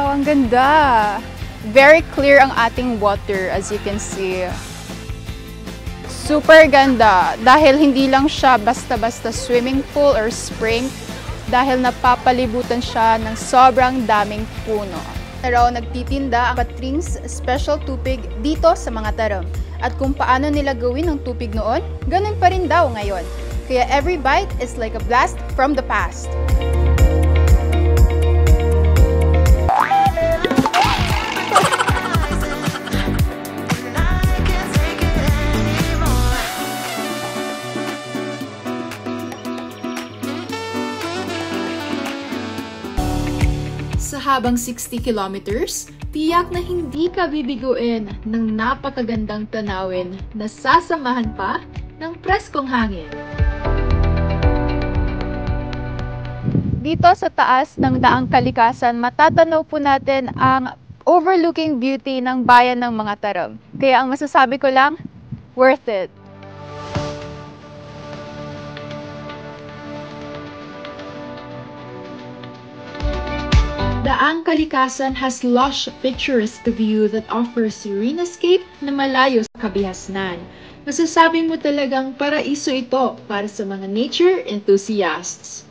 Wow, ang ganda! Very clear ang ating water as you can see. Super ganda dahil hindi lang siya basta-basta swimming pool or spring dahil napapalibutan siya ng sobrang daming puno. Pero nagtitinda ang Catrins Special Tupig dito sa mga taram. At kung paano nila gawin ang tupig noon, ganun pa rin daw ngayon. Kaya every bite is like a blast from the past. Sa habang 60 kilometers, tiyak na hindi ka bibiguin ng napakagandang tanawin na sasamahan pa ng preskong hangin. Dito sa taas ng Daang Kalikasan, matatanaw po natin ang overlooking beauty ng bayan ng mga taram. Kaya ang masasabi ko lang, worth it! Daang Kalikasan has lush, picturesque view that offers serene escape na malayo sa kabihasnan. Masasabi mo talagang paraiso ito para sa mga nature enthusiasts.